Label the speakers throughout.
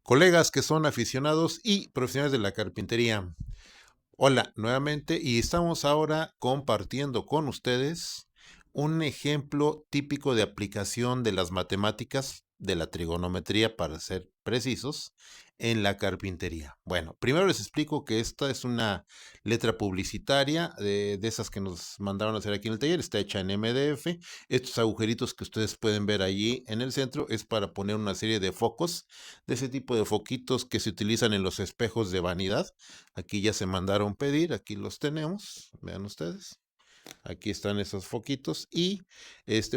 Speaker 1: Colegas que son aficionados y profesionales de la carpintería. Hola nuevamente y estamos ahora compartiendo con ustedes un ejemplo típico de aplicación de las matemáticas de la trigonometría, para ser precisos, en la carpintería. Bueno, primero les explico que esta es una letra publicitaria de esas que nos mandaron a hacer aquí en el taller. Está hecha en MDF. Estos agujeritos que ustedes pueden ver allí en el centro es para poner una serie de focos, de ese tipo de foquitos que se utilizan en los espejos de vanidad. Aquí ya se mandaron pedir, aquí los tenemos, vean ustedes. Aquí están esos foquitos y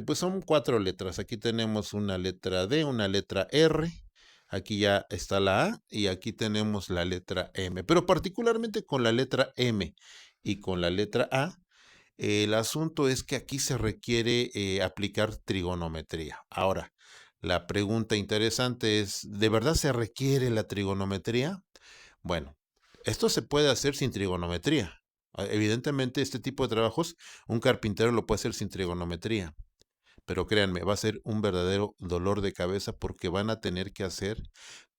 Speaker 1: pues son 4 letras. Aquí tenemos una letra D, una letra R. Aquí ya está la A y aquí tenemos la letra M. Pero particularmente con la letra M y con la letra A, el asunto es que aquí se requiere aplicar trigonometría. Ahora, la pregunta interesante es, ¿de verdad se requiere la trigonometría? Bueno, esto se puede hacer sin trigonometría. Evidentemente, este tipo de trabajos, un carpintero lo puede hacer sin trigonometría. Pero créanme, va a ser un verdadero dolor de cabeza porque van a tener que hacer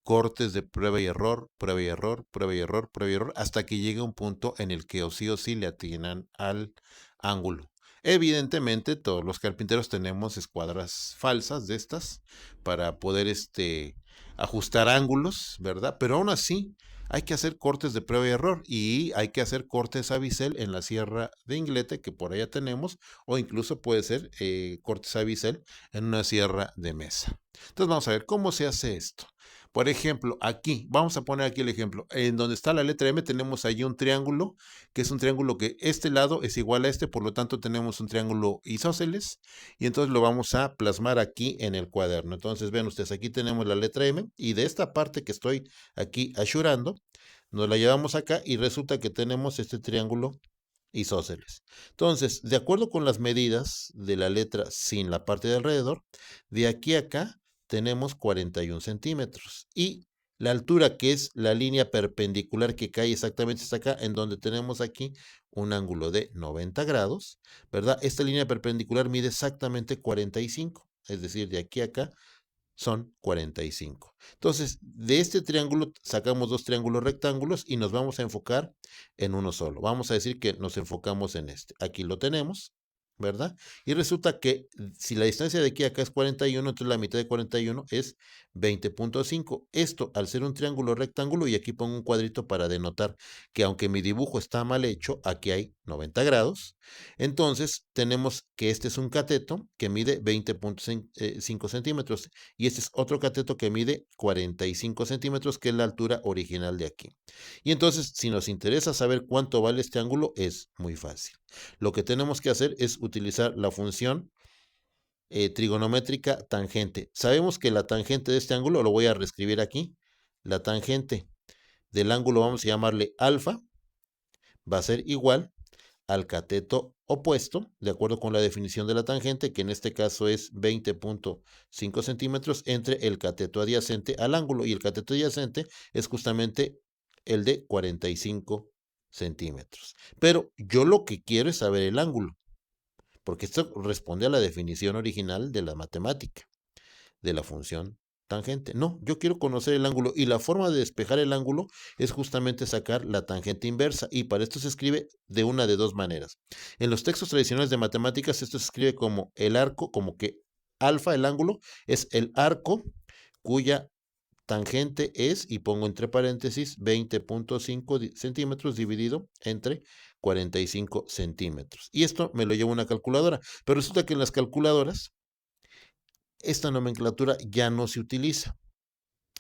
Speaker 1: cortes de prueba y error, prueba y error, prueba y error, prueba y error, hasta que llegue un punto en el que o sí le atinan al ángulo. Evidentemente, todos los carpinteros tenemos escuadras falsas de estas para poder ajustar ángulos, ¿verdad? Pero aún así, hay que hacer cortes de prueba y error y hay que hacer cortes a bisel en la sierra de Inglete, que por allá tenemos, o incluso puede ser cortes a bisel en una sierra de mesa. Entonces vamos a ver cómo se hace esto. Por ejemplo, aquí, vamos a poner aquí el ejemplo. En donde está la letra M tenemos allí un triángulo, que es un triángulo que este lado es igual a este, por lo tanto tenemos un triángulo isósceles, y entonces lo vamos a plasmar aquí en el cuaderno. Entonces ven ustedes, aquí tenemos la letra M, y de esta parte que estoy aquí asurando, nos la llevamos acá y resulta que tenemos este triángulo isósceles. Entonces, de acuerdo con las medidas de la letra sin la parte de alrededor, de aquí a acá tenemos 41 centímetros. Y la altura, que es la línea perpendicular que cae exactamente hasta acá, en donde tenemos aquí un ángulo de 90 grados, ¿verdad? Esta línea perpendicular mide exactamente 45, es decir, de aquí a acá son 45. Entonces, de este triángulo sacamos 2 triángulos rectángulos y nos vamos a enfocar en uno solo. Vamos a decir que nos enfocamos en este. Aquí lo tenemos, ¿verdad? Y resulta que si la distancia de aquí a acá es 41, entonces la mitad de 41 es 20.5. Esto, al ser un triángulo rectángulo, y aquí pongo un cuadrito para denotar que aunque mi dibujo está mal hecho, aquí hay 90 grados. Entonces, tenemos que este es un cateto que mide 20.5 centímetros y este es otro cateto que mide 45 centímetros, que es la altura original de aquí. Y entonces, si nos interesa saber cuánto vale este ángulo, es muy fácil. Lo que tenemos que hacer es utilizar la función trigonométrica tangente. Sabemos que la tangente de este ángulo, lo voy a reescribir aquí, la tangente del ángulo vamos a llamarle alfa, va a ser igual al cateto opuesto, de acuerdo con la definición de la tangente, que en este caso es 20.5 centímetros entre el cateto adyacente al ángulo, y el cateto adyacente es justamente el de 45 centímetros. Pero yo lo que quiero es saber el ángulo, porque esto responde a la definición original de la matemática, de la función tangente. No, yo quiero conocer el ángulo y la forma de despejar el ángulo es justamente sacar la tangente inversa, y para esto se escribe de una de dos maneras. En los textos tradicionales de matemáticas esto se escribe como el arco, como que alfa, el ángulo, es el arco cuya tangente es, y pongo entre paréntesis, 20.5 centímetros dividido entre 45 centímetros. Y esto me lo lleva una calculadora, pero resulta que en las calculadoras esta nomenclatura ya no se utiliza.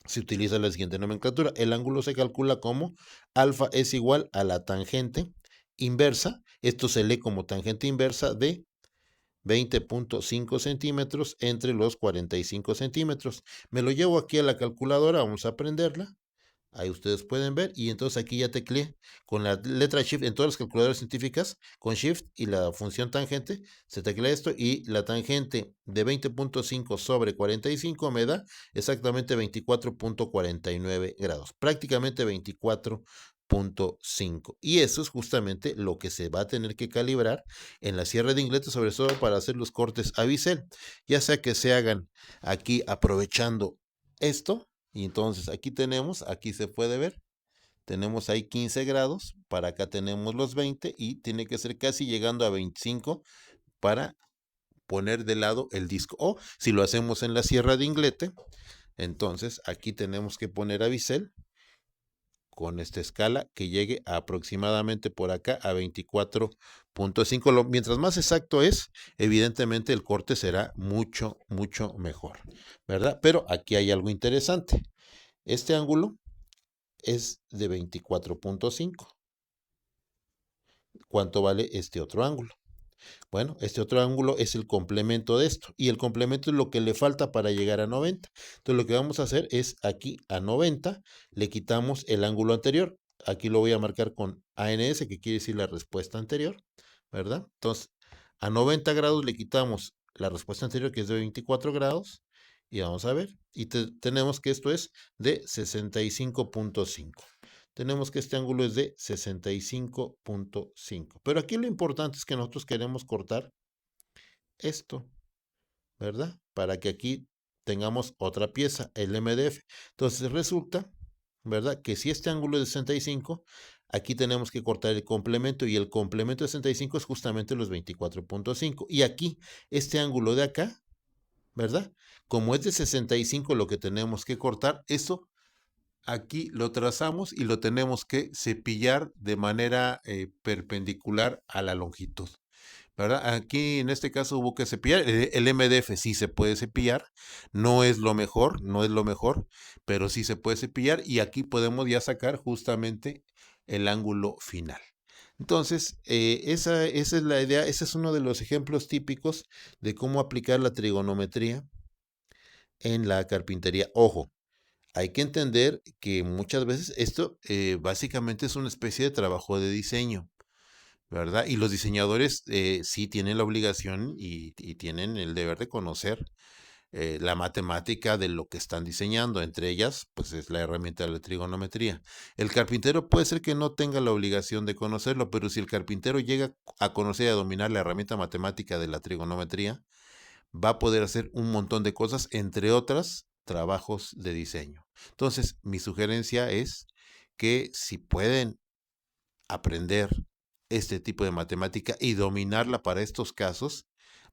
Speaker 1: Se utiliza la siguiente nomenclatura. El ángulo se calcula como alfa es igual a la tangente inversa. Esto se lee como tangente inversa de 20.5 centímetros entre los 45 centímetros. Me lo llevo aquí a la calculadora, vamos a aprenderla. Ahí ustedes pueden ver, y entonces aquí ya tecleé con la letra Shift en todas las calculadoras científicas, con Shift y la función tangente, se teclea esto y la tangente de 20.5 sobre 45 me da exactamente 24.49 grados, prácticamente 24.5. Y eso es justamente lo que se va a tener que calibrar en la sierra de Inglete, sobre todo para hacer los cortes a bisel, ya sea que se hagan aquí aprovechando esto, Y entonces aquí se puede ver, tenemos ahí 15 grados, para acá tenemos los 20 y tiene que ser casi llegando a 25 para poner de lado el disco. O si lo hacemos en la sierra de Inglete, entonces aquí tenemos que poner a bisel con esta escala que llegue aproximadamente por acá a 24.5. Mientras más exacto es, evidentemente el corte será mucho, mucho mejor, ¿verdad? Pero aquí hay algo interesante. Este ángulo es de 24.5. ¿Cuánto vale este otro ángulo? Bueno, este otro ángulo es el complemento de esto y el complemento es lo que le falta para llegar a 90. Entonces lo que vamos a hacer es aquí a 90 le quitamos el ángulo anterior. Aquí lo voy a marcar con ANS, que quiere decir la respuesta anterior, ¿verdad? Entonces a 90 grados le quitamos la respuesta anterior, que es de 24 grados, y vamos a ver. Y tenemos que esto es de 65.5. Tenemos que este ángulo es de 65.5. Pero aquí lo importante es que nosotros queremos cortar esto, ¿verdad? Para que aquí tengamos otra pieza, el MDF. Entonces resulta, ¿verdad? Que si este ángulo es de 65, aquí tenemos que cortar el complemento y el complemento de 65 es justamente los 24.5. Y aquí, este ángulo de acá, ¿verdad? Como es de 65 lo que tenemos que cortar, eso aquí lo trazamos y lo tenemos que cepillar de manera perpendicular a la longitud, ¿verdad? Aquí en este caso hubo que cepillar. El MDF sí se puede cepillar, no es lo mejor, no es lo mejor, pero sí se puede cepillar y aquí podemos ya sacar justamente el ángulo final. Entonces, esa es la idea, ese es uno de los ejemplos típicos de cómo aplicar la trigonometría en la carpintería. Ojo, hay que entender que muchas veces esto básicamente es una especie de trabajo de diseño, ¿verdad? Y los diseñadores sí tienen la obligación y tienen el deber de conocer la matemática de lo que están diseñando. Entre ellas, pues es la herramienta de la trigonometría. El carpintero puede ser que no tenga la obligación de conocerlo, pero si el carpintero llega a conocer y a dominar la herramienta matemática de la trigonometría, va a poder hacer un montón de cosas, entre otras, trabajos de diseño. Entonces, mi sugerencia es que si pueden aprender este tipo de matemática y dominarla para estos casos,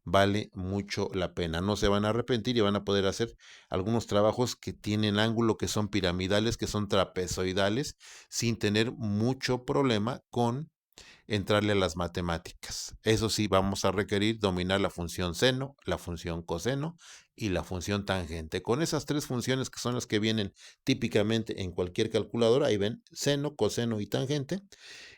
Speaker 1: vale mucho la pena. No se van a arrepentir y van a poder hacer algunos trabajos que tienen ángulo, que son piramidales, que son trapezoidales, sin tener mucho problema con entrarle a las matemáticas. Eso sí, vamos a requerir dominar la función seno, la función coseno y la función tangente. Con esas tres funciones que son las que vienen típicamente en cualquier calculadora, ahí ven seno, coseno y tangente.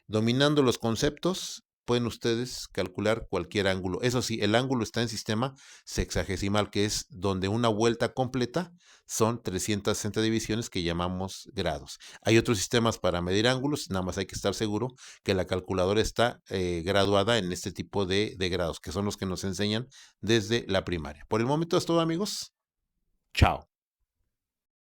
Speaker 1: Dominando los conceptos, pueden ustedes calcular cualquier ángulo. Eso sí, el ángulo está en sistema sexagesimal, que es donde una vuelta completa son 360 divisiones que llamamos grados. Hay otros sistemas para medir ángulos, nada más hay que estar seguro que la calculadora está graduada en este tipo de grados, que son los que nos enseñan desde la primaria. Por el momento es todo, amigos. Chao.